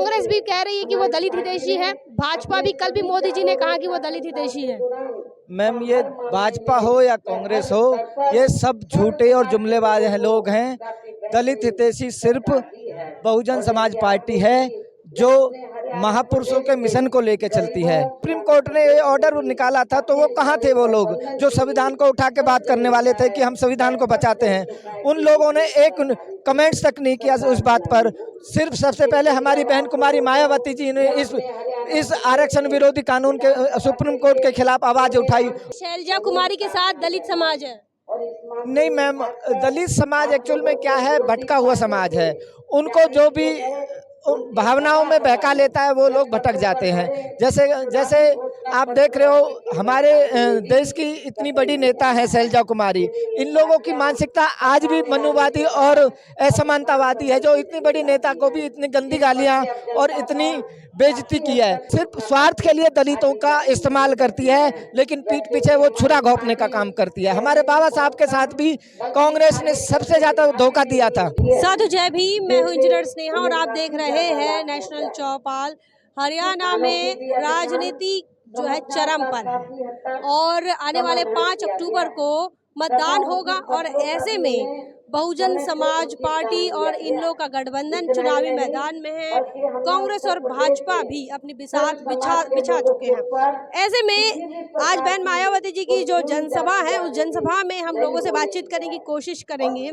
कांग्रेस भी कह रही है कि वो दलित हितैषी है, भाजपा भी, कल भी मोदी जी ने कहा कि वो दलित हितैषी है। मैम, ये भाजपा हो या कांग्रेस हो, ये सब झूठे और जुमलेबाज लोग हैं। दलित हितैषी सिर्फ बहुजन समाज पार्टी है, जो महापुरुषों के मिशन को लेकर चलती है। सुप्रीम कोर्ट ने ये ऑर्डर निकाला था, तो वो कहाँ थे वो लोग जो संविधान को उठा के बात करने वाले थे कि हम संविधान को बचाते हैं। उन लोगों ने एक कमेंट्स तक नहीं किया उस बात पर। सिर्फ सबसे पहले हमारी बहन कुमारी मायावती जी ने इस आरक्षण विरोधी कानून के सुप्रीम कोर्ट के खिलाफ आवाज उठाई। शैलजा कुमारी के साथ दलित समाज है। नहीं मैम, दलित समाज एक्चुअल में क्या है, भटका हुआ समाज है। उनको जो भी भावनाओं में बहका लेता है वो लोग भटक जाते हैं। जैसे जैसे आप देख रहे हो, हमारे देश की इतनी बड़ी नेता है शैलजा कुमारी। इन लोगों की मानसिकता आज भी मनुवादी और असमानतावादी है, जो इतनी बड़ी नेता को भी इतनी गंदी गालियां और इतनी बेइज्जती की है। सिर्फ स्वार्थ के लिए दलितों का इस्तेमाल करती है, लेकिन पीठ पीछे वो छुरा घोंपने का काम करती है। हमारे बाबा साहब के साथ भी कांग्रेस ने सबसे ज्यादा धोखा दिया था। साधु जय भीम, मैं हूं इंजीनियर स्नेहा और आप देख रहे हैं नेशनल चौपाल। हरियाणा में राजनीति जो है चरम पर है और आने वाले 5 अक्टूबर को मतदान होगा और ऐसे में बहुजन समाज पार्टी और इन लोगों का गठबंधन चुनावी मैदान में है। कांग्रेस और भाजपा भी अपनी बिसात बिछा चुके हैं। ऐसे में आज बहन मायावती जी की जो जनसभा है, उस जनसभा में हम लोगों से बातचीत करने की कोशिश करेंगे।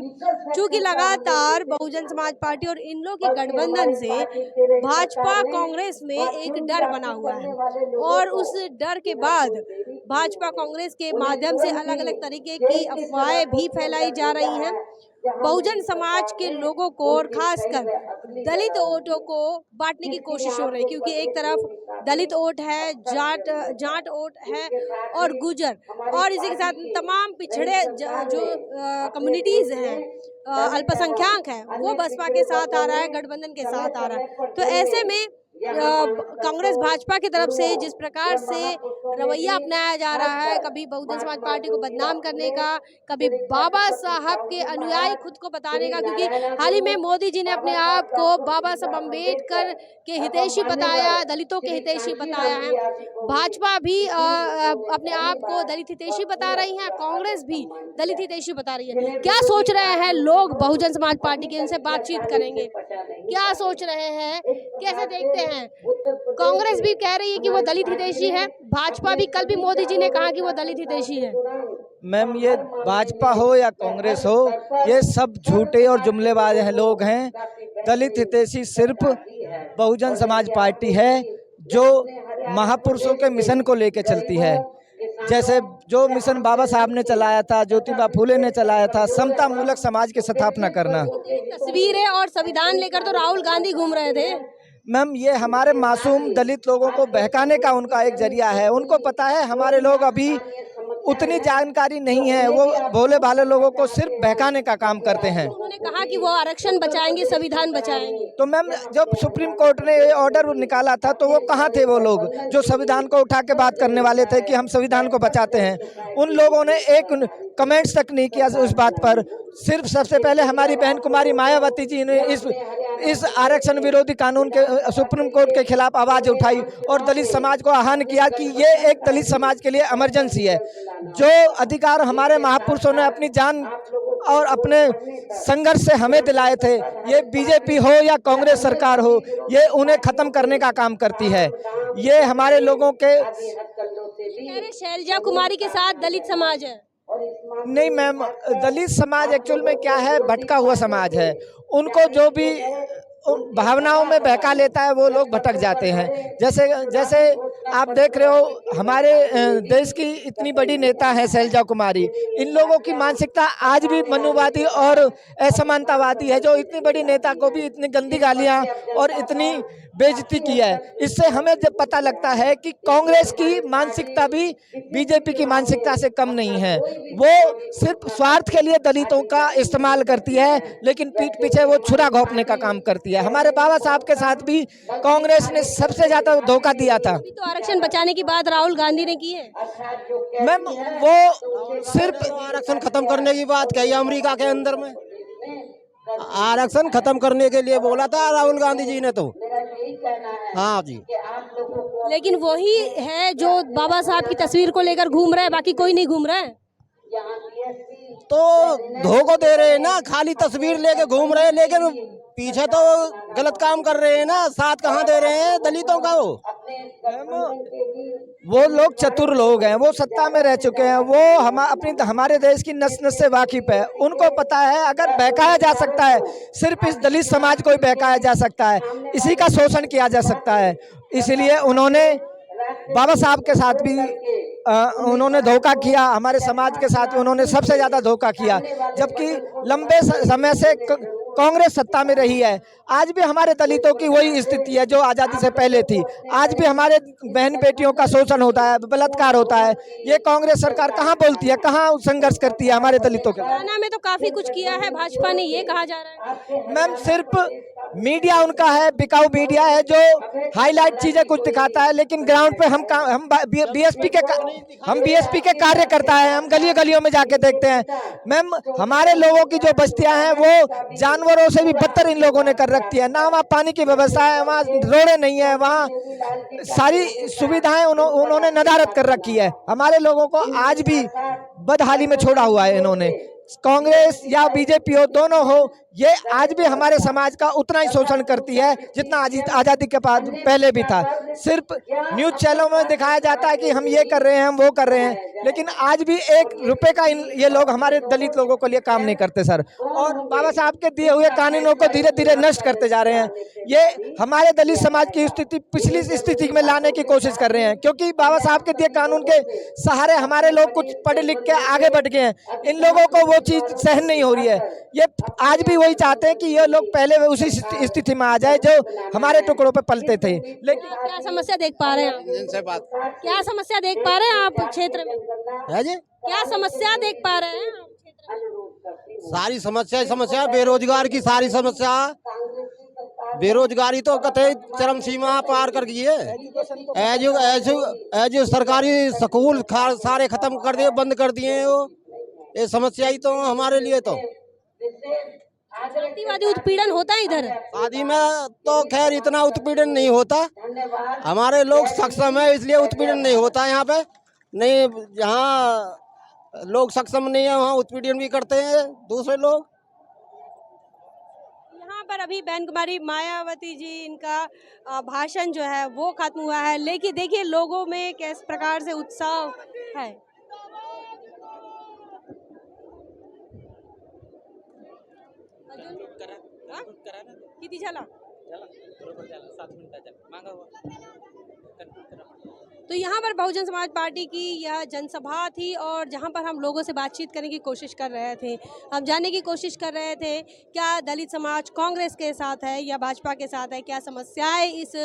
क्योंकि लगातार बहुजन समाज पार्टी और इन लोगों के गठबंधन से भाजपा कांग्रेस में एक डर बना हुआ है और उस डर के बाद भाजपा कांग्रेस के माध्यम से अलग अलग तरीके की अफवाहें भी फैलाई जा रही हैं। बहुजन समाज के लोगों को और खासकर दलित वोटों को बांटने की कोशिश हो रही है, क्योंकि एक तरफ दलित वोट है, जाट वोट है और गुजर, और इसी के साथ तमाम पिछड़े जो कम्युनिटीज हैं, अल्पसंख्यक हैं, वो बसपा के साथ आ रहा है, गठबंधन के साथ आ रहा है। तो ऐसे में कांग्रेस भाजपा की तरफ से जिस प्रकार से रवैया अपनाया जा रहा है, कभी बहुजन समाज पार्टी को बदनाम करने का, कभी बाबा साहब के अनुयायी खुद को बताने का, क्योंकि हाल ही में मोदी जी ने अपने आप को बाबा साहब अम्बेडकर के हितैषी बताया, दलितों के हितैषी बताया है। भाजपा भी अपने आप को दलित हितैषी बता रही है, कांग्रेस भी दलित हितैषी बता रही है। क्या सोच रहे हैं लोग बहुजन समाज पार्टी के, इनसे बातचीत करेंगे। क्या सोच रहे हैं, कैसे देखते हैं? कांग्रेस भी कह रही है कि वो दलित हितैषी है, भाजपा भी, कल भी मोदी जी ने कहा कि वो दलित हितैषी है। मैम, ये भाजपा हो या कांग्रेस हो, ये सब झूठे और जुमलेबाज लोग हैं। दलित हितैषी सिर्फ बहुजन समाज पार्टी है, जो महापुरुषों के मिशन को लेकर चलती है। जैसे जो मिशन बाबा साहब ने चलाया था, ज्योतिबा फूले ने चलाया था, समता मूलक समाज की स्थापना करना। तस्वीरें और संविधान लेकर तो राहुल गांधी घूम रहे थे। मैम, ये हमारे मासूम दलित लोगों को बहकाने का उनका एक जरिया है। उनको पता है हमारे लोग अभी उतनी जानकारी नहीं है, वो भोले भाले लोगों को सिर्फ बहकाने का काम करते हैं। उन्होंने कहा कि वो आरक्षण बचाएंगे, संविधान बचाएंगे। तो मैम, जब सुप्रीम कोर्ट ने ये ऑर्डर निकाला था, तो वो कहाँ थे वो लोग जो संविधान को उठा के बात करने वाले थे कि हम संविधान को बचाते हैं। उन लोगों ने एक कमेंट्स तक नहीं किया उस बात पर। सिर्फ सबसे पहले हमारी बहन कुमारी मायावती जी ने इस आरक्षण विरोधी कानून के सुप्रीम कोर्ट के खिलाफ आवाज उठाई और दलित समाज को आह्वान किया कि ये एक दलित समाज के लिए इमरजेंसी है। जो अधिकार हमारे महापुरुषों ने अपनी जान और अपने संघर्ष से हमें दिलाए थे, ये बीजेपी हो या कांग्रेस सरकार हो, ये उन्हें खत्म करने का काम करती है। ये हमारे लोगों के शैलजा कुमारी के साथ दलित समाज है। नहीं मैम, दलित समाज एक्चुअल में क्या है, भटका हुआ समाज है। उनको जो भी भावनाओं में बहका लेता है वो लोग भटक जाते हैं। जैसे जैसे आप देख रहे हो, हमारे देश की इतनी बड़ी नेता है शैलजा कुमारी। इन लोगों की मानसिकता आज भी मनुवादी और असमानतावादी है, जो इतनी बड़ी नेता को भी इतनी गंदी गालियां और इतनी बेइज्जती की है। इससे हमें जब पता लगता है कि कांग्रेस की मानसिकता भी बीजेपी की मानसिकता से कम नहीं है। वो सिर्फ स्वार्थ के लिए दलितों का इस्तेमाल करती है, लेकिन पीठ पीछे वो छुरा घोंपने का काम करती है। हमारे बाबा साहब के साथ भी कांग्रेस ने सबसे ज्यादा धोखा दिया था। तो आरक्षण बचाने की बात राहुल गांधी ने की है। मैम, वो सिर्फ आरक्षण खत्म करने की बात कही अमेरिका के अंदर में। आरक्षण खत्म करने के लिए बोला था राहुल गांधी जी ने। तो हाँ जी। लेकिन वही है जो बाबा साहब की तस्वीर को लेकर घूम रहा है, बाकी कोई नहीं घूम रहा है। तो धोखो दे रहे हैं ना, खाली तस्वीर लेके घूम रहे हैं, लेकिन पीछे तो गलत काम कर रहे हैं ना, साथ कहाँ दे रहे हैं दलितों का। वो लोग चतुर लोग हैं, वो सत्ता में रह चुके हैं, वो हमारे देश की नस नस से वाकिफ है। उनको पता है अगर बहकाया जा सकता है, सिर्फ इस दलित समाज को ही बहकाया जा सकता है, इसी का शोषण किया जा सकता है। इसलिए उन्होंने बाबा साहब के साथ भी उन्होंने धोखा किया, हमारे समाज के साथ उन्होंने सबसे ज़्यादा धोखा किया। जबकि लंबे समय से कांग्रेस सत्ता में रही है, आज भी हमारे दलितों की वही स्थिति है जो आज़ादी से पहले थी। आज भी हमारे बहन बेटियों का शोषण होता है, बलात्कार होता है। ये कांग्रेस सरकार कहाँ बोलती है, कहाँ संघर्ष करती है हमारे दलितों के? हरियाणा में तो काफी कुछ किया है भाजपा ने, ये कहा जा रहा है। मैम सिर्फ मीडिया उनका है, बिकाऊ मीडिया है जो हाईलाइट चीजें कुछ दिखाता है, लेकिन ग्राउंड पे हम बीएसपी के कार्यकर्ता हैं, हम गली गलियों में जाके देखते हैं। मैम हमारे लोगों की जो बस्तियां हैं वो जानवरों से भी बदतर इन लोगों ने कर रखी है। ना वहाँ पानी की व्यवस्था है, वहाँ रोडें नहीं है, वहाँ सारी सुविधाएं उन्होंने नदारत कर रखी है। हमारे लोगों को आज भी बदहाली में छोड़ा हुआ है इन्होंने। कांग्रेस या बीजेपी हो, दोनों हो, ये आज भी हमारे समाज का उतना ही शोषण करती है जितना आज़ादी के बाद पहले भी था। सिर्फ न्यूज़ चैनलों में दिखाया जाता है कि हम ये कर रहे हैं, हम वो कर रहे हैं, लेकिन आज भी एक रुपए का ये लोग हमारे दलित लोगों के लिए काम नहीं करते सर। और बाबा साहब के दिए हुए कानूनों को धीरे धीरे नष्ट करते जा रहे हैं। ये हमारे दलित समाज की स्थिति पिछली स्थिति में लाने की कोशिश कर रहे हैं, क्योंकि बाबा साहब के दिए कानून के सहारे हमारे लोग कुछ पढ़ लिख के आगे बढ़ गए हैं। इन लोगों को वो चीज़ सहन नहीं हो रही है। ये आज भी वही चाहते हैं कि ये लोग पहले उसी स्थिति में आ जाए जो हमारे टुकड़ों पे पलते थे। लेकिन क्या समस्या देख पा रहे हैं जिनसे बात क्या समस्या देख पा रहे हैं आप क्षेत्र में? है जी, क्या समस्या देख पा रहे हैं आप क्षेत्र में? सारी समस्या बेरोजगार की सारी समस्या, बेरोजगारी तो कतई चरम सीमा पार कर गई है। एजु सरकारी स्कूल सारे खत्म कर दिए, बंद कर दिए हैं। वो ये समस्या ही तो हमारे लिए तो। जातिवादी उत्पीड़न होता है इधर? शादी में तो खैर इतना उत्पीड़न नहीं होता, हमारे लोग सक्षम है इसलिए उत्पीड़न नहीं होता यहाँ पे। नहीं, जहाँ लोग सक्षम नहीं है वहाँ उत्पीड़न भी करते हैं दूसरे लोग। यहाँ पर अभी बहन कुमारी मायावती जी, इनका भाषण जो है वो खत्म हुआ है, लेकिन देखिए लोगों में किस प्रकार से उत्साह है। किती झाला? तो यहाँ पर बहुजन समाज पार्टी की यह जनसभा थी और जहाँ पर हम लोगों से बातचीत करने की कोशिश कर रहे थे, हम जानने की कोशिश कर रहे थे क्या दलित समाज कांग्रेस के साथ है या भाजपा के साथ है, क्या समस्याएं इस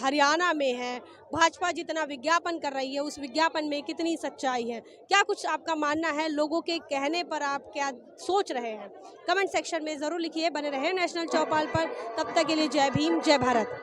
हरियाणा में हैं, भाजपा जितना विज्ञापन कर रही है उस विज्ञापन में कितनी सच्चाई है, क्या कुछ आपका मानना है, लोगों के कहने पर आप क्या सोच रहे हैं, कमेंट सेक्शन में ज़रूर लिखिए। बने रहे नेशनल चौपाल पर, तब तक के लिए जय भीम, जय भारत।